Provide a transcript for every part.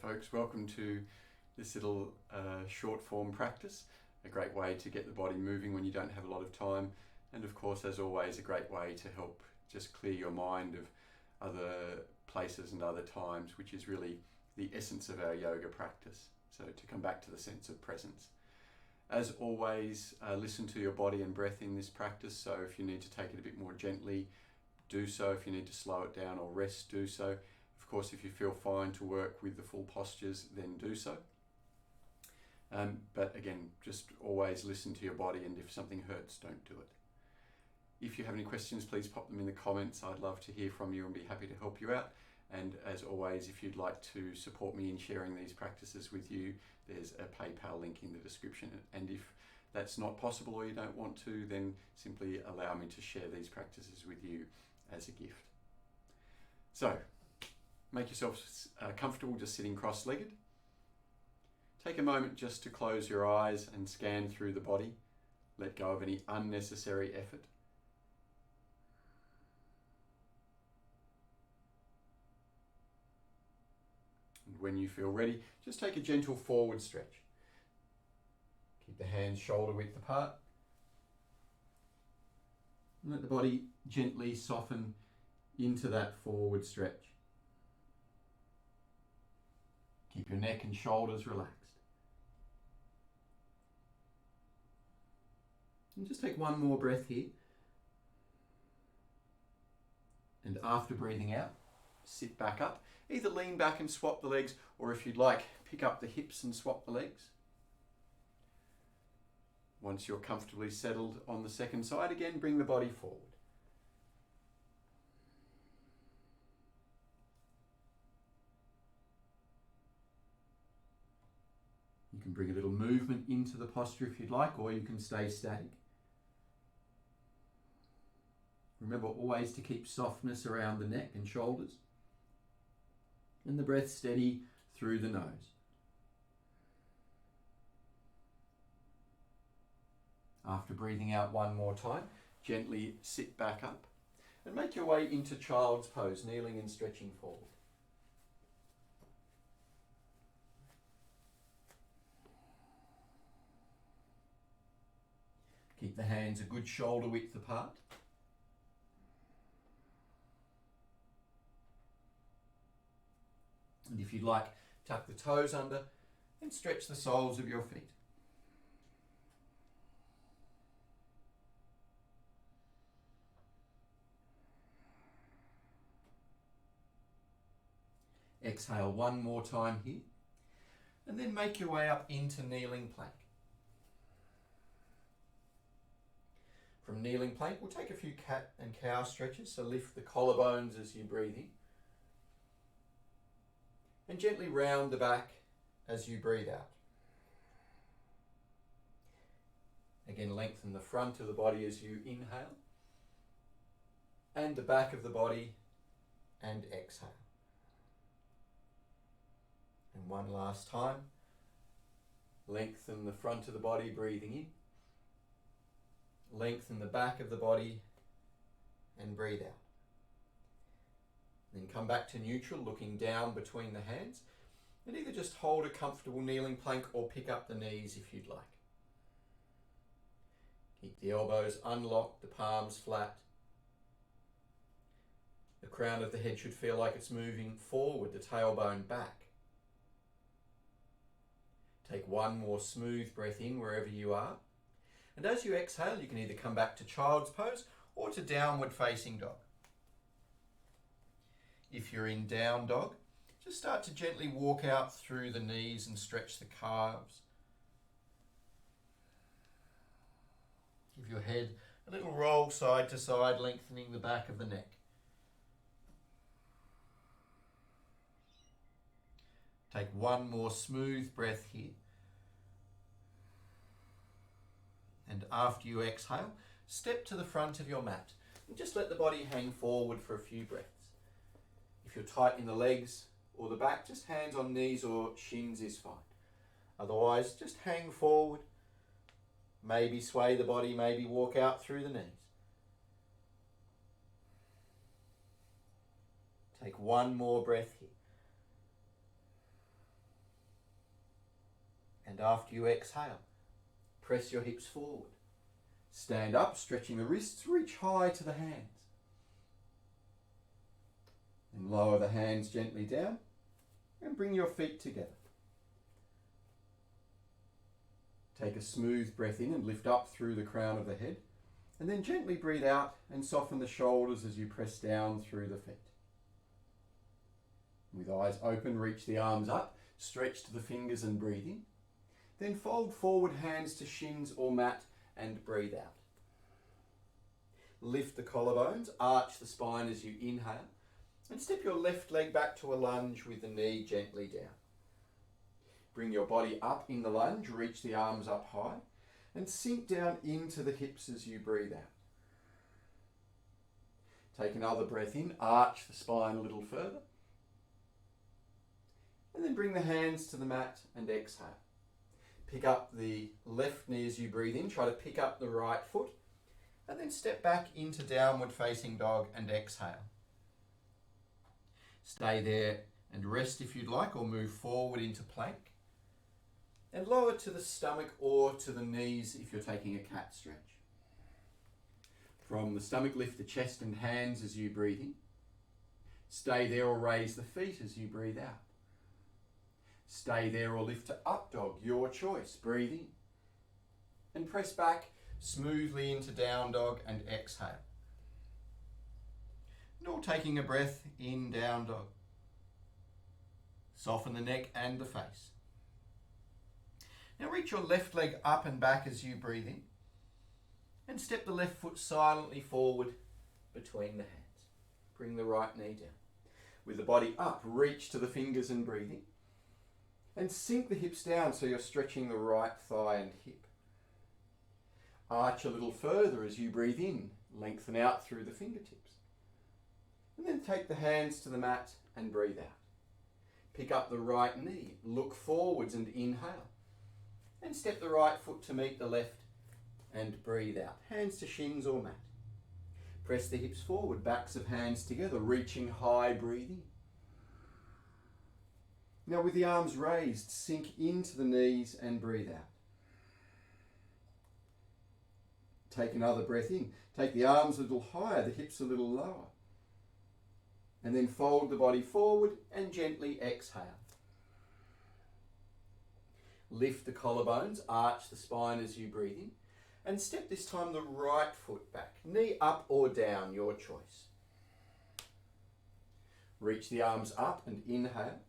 folks, welcome to this little short form practice. A great way to get the body moving when you don't have a lot of time, and of course, as always, a great way to help just clear your mind of other places and other times, which is really the essence of our yoga practice. So to come back to the sense of presence. As always, listen to your body and breath in this practice. So if you need to take it a bit more gently, do so. If you need to slow it down or rest, do so. Of course, if you feel fine to work with the full postures, then do so. But again, just always listen to your body, and if something hurts, don't do it. If you have any questions, please pop them in the comments. I'd love to hear from you and be happy to help you out. And as always, if you'd like to support me in sharing these practices with you, there's a PayPal link in the description. And if that's not possible or you don't want to, then simply allow me to share these practices with you as a gift. So, make yourself comfortable just sitting cross-legged. Take a moment just to close your eyes and scan through the body. Let go of any unnecessary effort. And when you feel ready, just take a gentle forward stretch. Keep the hands shoulder width apart. And let the body gently soften into that forward stretch. Keep your neck and shoulders relaxed. And just take one more breath here. And after breathing out, sit back up. Either lean back and swap the legs, or if you'd like, pick up the hips and swap the legs. Once you're comfortably settled on the second side, again, bring the body forward. You can bring a little movement into the posture if you'd like, or you can stay static. Remember always to keep softness around the neck and shoulders, and the breath steady through the nose. After breathing out one more time, gently sit back up and make your way into child's pose, kneeling and stretching forward. Keep the hands a good shoulder width apart. And if you'd like, tuck the toes under and stretch the soles of your feet. Exhale one more time here, and then make your way up into kneeling plank. From kneeling plank, we'll take a few cat and cow stretches, so lift the collarbones as you breathe in. And gently round the back as you breathe out. Again, lengthen the front of the body as you inhale, and the back of the body, and exhale. And one last time, lengthen the front of the body, breathing in. Lengthen the back of the body and breathe out. Then come back to neutral, looking down between the hands, and either just hold a comfortable kneeling plank or pick up the knees if you'd like. Keep the elbows unlocked, the palms flat. The crown of the head should feel like it's moving forward, the tailbone back. Take one more smooth breath in wherever you are. And as you exhale, you can either come back to child's pose or to downward facing dog. If you're in down dog, just start to gently walk out through the knees and stretch the calves. Give your head a little roll side to side, lengthening the back of the neck. Take one more smooth breath here. And after you exhale, step to the front of your mat and just let the body hang forward for a few breaths. If you're tight in the legs or the back, just hands on knees or shins is fine. Otherwise, just hang forward. Maybe sway the body, maybe walk out through the knees. Take one more breath here. And after you exhale, press your hips forward. Stand up, stretching the wrists, reach high to the hands. And lower the hands gently down and bring your feet together. Take a smooth breath in and lift up through the crown of the head, and then gently breathe out and soften the shoulders as you press down through the feet. With eyes open, reach the arms up, stretch to the fingers and breathe in. Then fold forward, hands to shins or mat, and breathe out. Lift the collarbones, arch the spine as you inhale, and step your left leg back to a lunge with the knee gently down. Bring your body up in the lunge, reach the arms up high, and sink down into the hips as you breathe out. Take another breath in, arch the spine a little further, and then bring the hands to the mat and exhale. Pick up the left knee as you breathe in, try to pick up the right foot, and then step back into downward facing dog and exhale. Stay there and rest if you'd like, or move forward into plank. And lower to the stomach or to the knees if you're taking a cat stretch. From the stomach, lift the chest and hands as you breathe in. Stay there or raise the feet as you breathe out. Stay there or lift to up dog, your choice. Breathe in. And press back smoothly into down dog and exhale. And all taking a breath in down dog. Soften the neck and the face. Now reach your left leg up and back as you breathe in, and step the left foot silently forward between the hands. Bring the right knee down. With the body up, reach to the fingers and breathe in, and sink the hips down so you're stretching the right thigh and hip. Arch a little further as you breathe in, lengthen out through the fingertips. And then take the hands to the mat and breathe out. Pick up the right knee, look forwards and inhale. And step the right foot to meet the left and breathe out. Hands to shins or mat. Press the hips forward, backs of hands together, reaching high, breathing. Now with the arms raised, sink into the knees and breathe out. Take another breath in. Take the arms a little higher, the hips a little lower. And then fold the body forward and gently exhale. Lift the collarbones, arch the spine as you breathe in, and step this time the right foot back, knee up or down, your choice. Reach the arms up and inhale,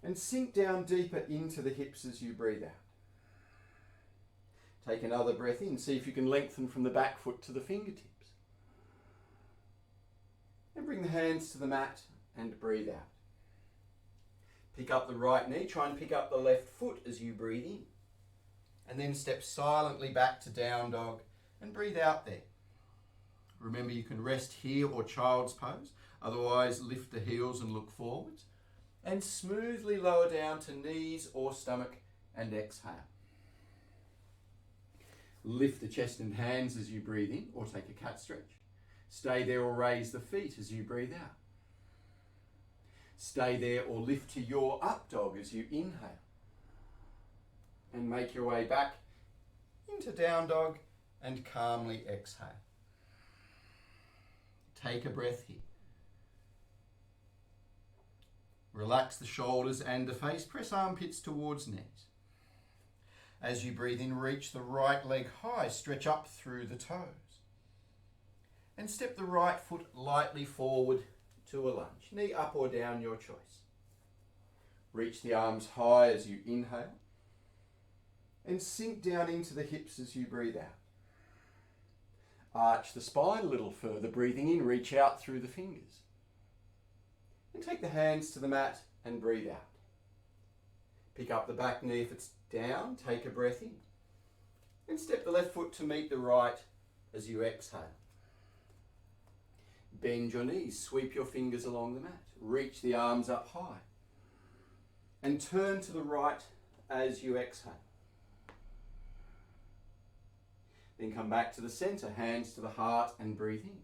and sink down deeper into the hips as you breathe out. Take another breath in, see if you can lengthen from the back foot to the fingertips. And bring the hands to the mat and breathe out. Pick up the right knee, try and pick up the left foot as you breathe in. And then step silently back to down dog and breathe out there. Remember, you can rest here or child's pose, otherwise lift the heels and look forwards. And smoothly lower down to knees or stomach and exhale. Lift the chest and hands as you breathe in or take a cat stretch. Stay there or raise the feet as you breathe out. Stay there or lift to your up dog as you inhale. And make your way back into down dog and calmly exhale. Take a breath here. Relax the shoulders and the face. Press armpits towards knees. As you breathe in, reach the right leg high. Stretch up through the toes. And step the right foot lightly forward to a lunge. Knee up or down, your choice. Reach the arms high as you inhale. And sink down into the hips as you breathe out. Arch the spine a little further. Breathing in, reach out through the fingers. And take the hands to the mat and breathe out. Pick up the back knee if it's down. Take a breath in. And step the left foot to meet the right as you exhale. Bend your knees, sweep your fingers along the mat. Reach the arms up high. And turn to the right as you exhale. Then come back to the center, hands to the heart and breathe in.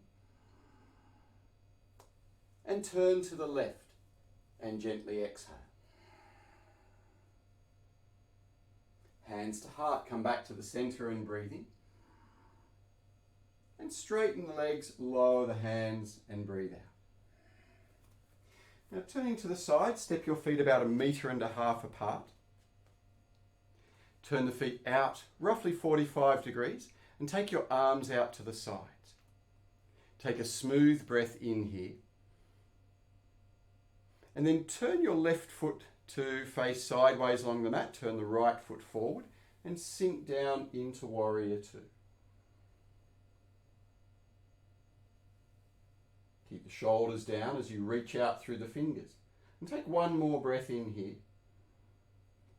And turn to the left and gently exhale. Hands to heart, come back to the center and breathe in. And straighten the legs, lower the hands and breathe out. Now turning to the side, step your feet about 1.5 meters apart. Turn the feet out roughly 45 degrees and take your arms out to the sides. Take a smooth breath in here. And then turn your left foot to face sideways along the mat. Turn the right foot forward and sink down into Warrior Two. Keep the shoulders down as you reach out through the fingers. And take one more breath in here.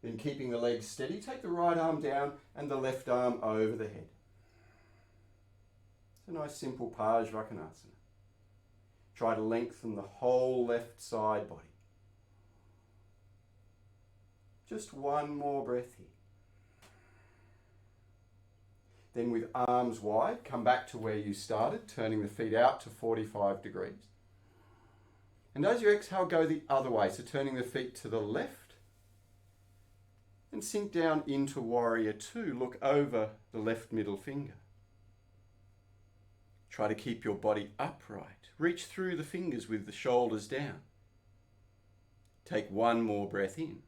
Then keeping the legs steady, take the right arm down and the left arm over the head. It's a nice simple Parsvakonasana. Try to lengthen the whole left side body. Just one more breath here. Then with arms wide, come back to where you started, turning the feet out to 45 degrees. And as you exhale, go the other way. So turning the feet to the left and sink down into Warrior Two. Look over the left middle finger. Try to keep your body upright. Reach through the fingers with the shoulders down. Take one more breath in.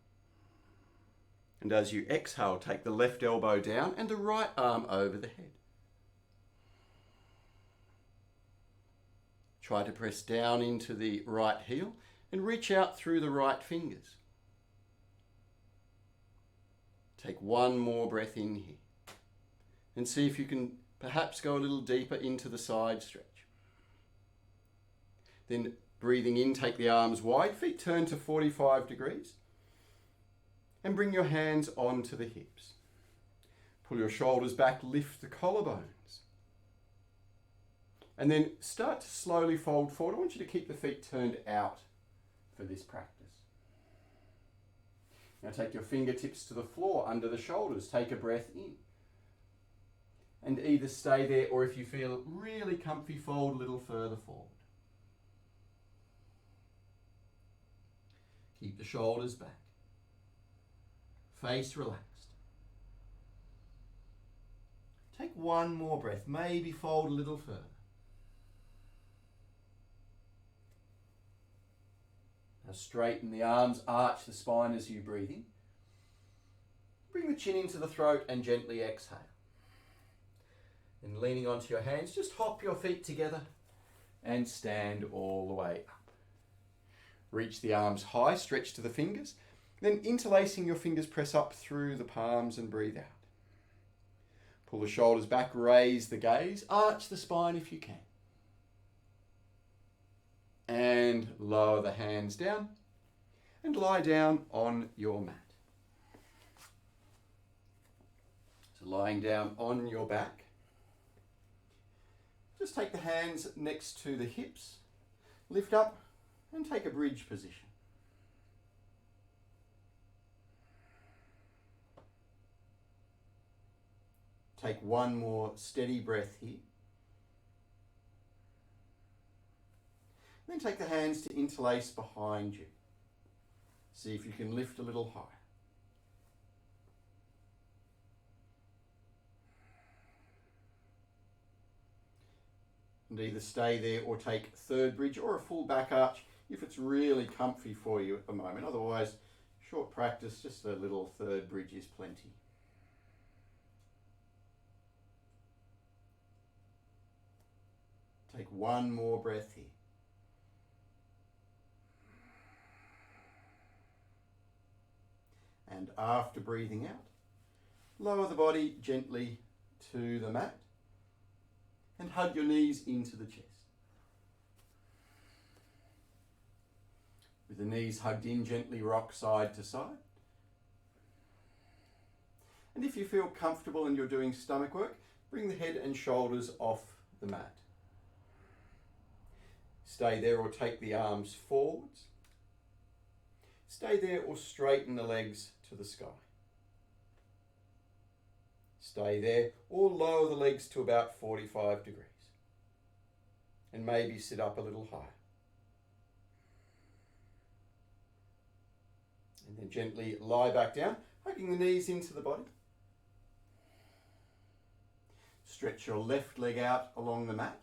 And as you exhale, take the left elbow down and the right arm over the head. Try to press down into the right heel and reach out through the right fingers. Take one more breath in here. And see if you can perhaps go a little deeper into the side stretch. Then breathing in, take the arms wide, feet turn to 45 degrees. And bring your hands onto the hips. Pull your shoulders back, lift the collarbones. And then start to slowly fold forward. I want you to keep the feet turned out for this practice. Now take your fingertips to the floor under the shoulders. Take a breath in. And either stay there or if you feel really comfy, fold a little further forward. Keep the shoulders back. Face relaxed. Take one more breath, maybe fold a little further. Now straighten the arms, arch the spine as you breathe in. Bring the chin into the throat and gently exhale. Then leaning onto your hands, just hop your feet together and stand all the way up. Reach the arms high, stretch to the fingers. Then interlacing your fingers, press up through the palms and breathe out. Pull the shoulders back, raise the gaze, arch the spine if you can. And lower the hands down and lie down on your mat. So lying down on your back, just take the hands next to the hips, lift up and take a bridge position. Take one more steady breath here. Then take the hands to interlace behind you. See if you can lift a little higher. And either stay there or take third bridge or a full back arch if it's really comfy for you at the moment. Otherwise, short practice, just a little third bridge is plenty. Take one more breath here. And after breathing out, lower the body gently to the mat and hug your knees into the chest. With the knees hugged in, gently rock side to side. And if you feel comfortable and you're doing stomach work, bring the head and shoulders off the mat. Stay there or take the arms forwards. Stay there or straighten the legs to the sky. Stay there or lower the legs to about 45 degrees. And maybe sit up a little higher. And then gently lie back down, hugging the knees into the body. stretch your left leg out along the mat.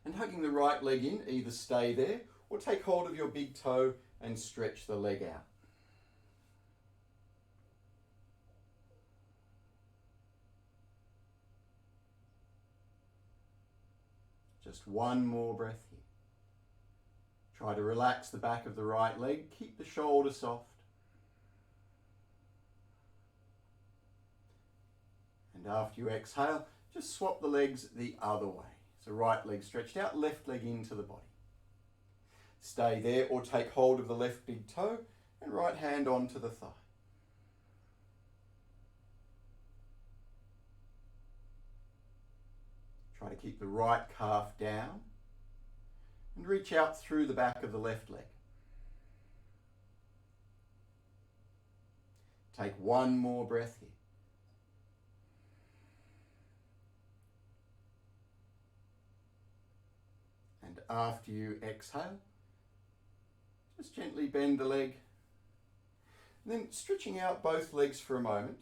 And hugging the right leg in, either stay there or take hold of your big toe and stretch the leg out. Just one more breath here. Try to relax the back of the right leg. Keep the shoulder soft. And after you exhale, just swap the legs the other way. So right leg stretched out, left leg into the body. Stay there or take hold of the left big toe and right hand onto the thigh. Try to keep the right calf down and reach out through the back of the left leg. Take one more breath here. And after you exhale, just gently bend the leg. And then stretching out both legs for a moment.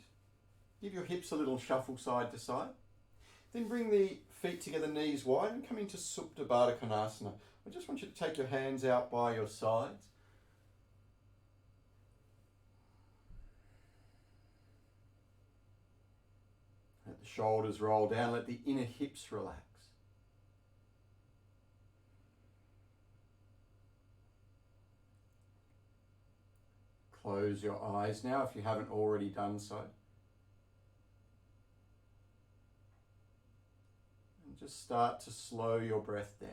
Give your hips a little shuffle side to side. Then bring the feet together, knees wide, and come into Supta Baddha Konasana. I just want you to take your hands out by your sides. Let the shoulders roll down, let the inner hips relax. Close your eyes now if you haven't already done so. And just start to slow your breath down.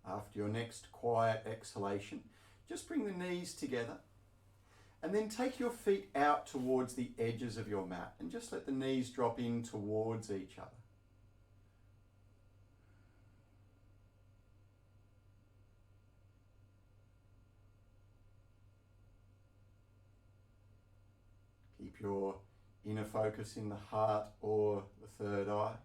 After your next quiet exhalation, just bring the knees together and then take your feet out towards the edges of your mat and just let the knees drop in towards each other. Keep your inner focus in the heart or the third eye.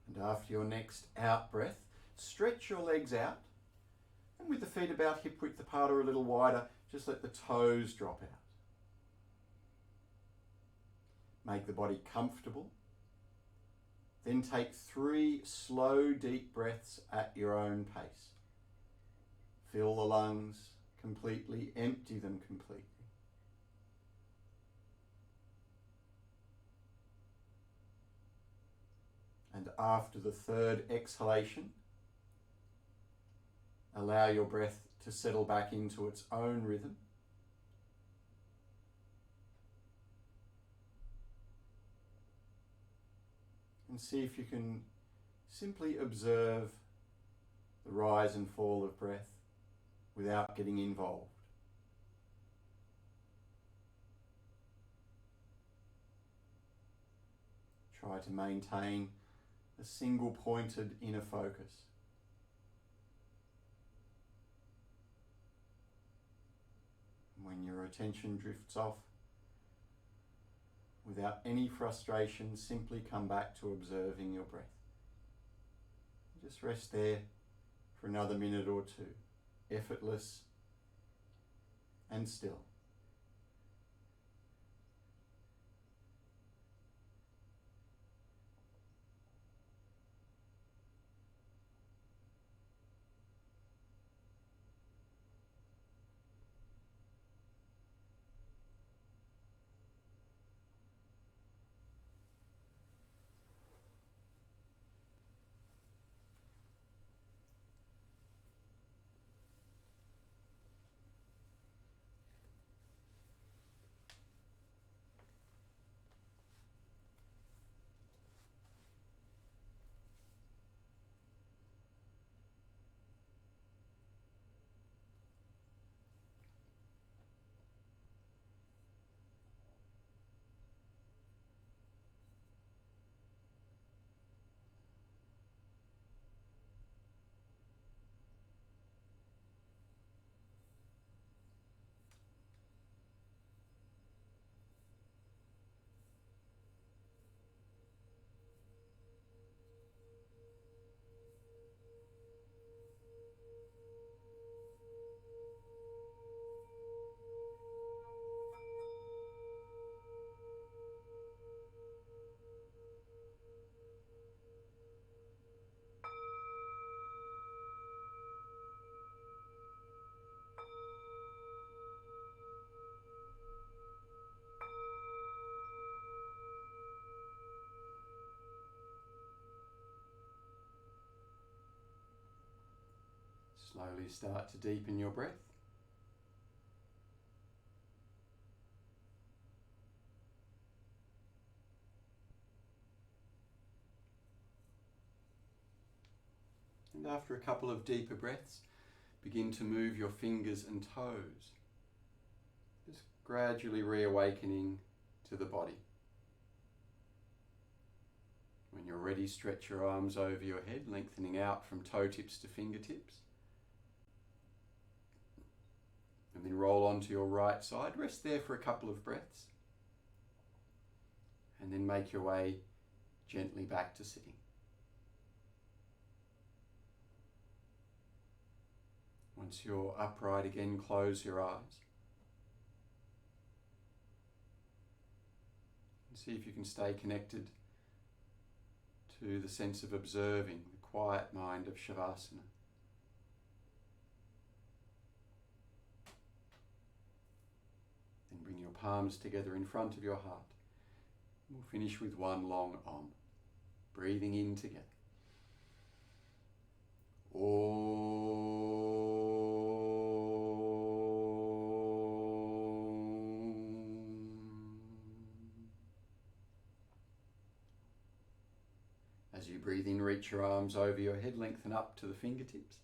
And after your next out breath, stretch your legs out. And with the feet about hip width apart or a little wider, just let the toes drop out. Make the body comfortable. Then take 3 slow, deep breaths at your own pace. Fill the lungs completely, empty them completely. And after the third exhalation, allow your breath to settle back into its own rhythm. And see if you can simply observe the rise and fall of breath without getting involved. Try to maintain a single pointed inner focus. When your attention drifts off, without any frustration, simply come back to observing your breath. Just rest there for another minute or two, effortless and still. Slowly start to deepen your breath. And after a couple of deeper breaths, begin to move your fingers and toes, just gradually reawakening to the body. When you're ready, stretch your arms over your head, lengthening out from toe tips to fingertips. And then roll onto your right side. Rest there for a couple of breaths. And then make your way gently back to sitting. Once you're upright again, close your eyes. And see if you can stay connected to the sense of observing the quiet mind of Shavasana. Then bring your palms together in front of your heart. We'll finish with one long Om. Breathing in together. Om. As you breathe in, reach your arms over your head, lengthen up to the fingertips.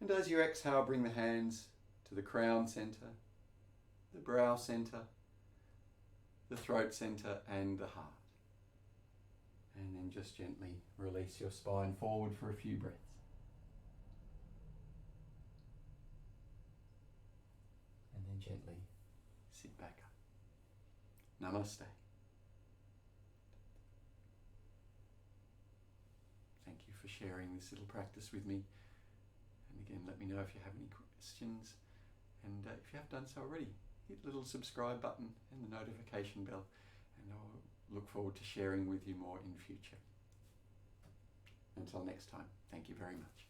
And as you exhale, bring the hands to the crown center, the brow center, the throat center, and the heart. And then just gently release your spine forward for a few breaths. And then gently sit back up. Namaste. Thank you for sharing this little practice with me. And again, let me know if you have any questions. And if you have done so already, hit the little subscribe button and the notification bell. And I'll look forward to sharing with you more in future. Until next time, thank you very much.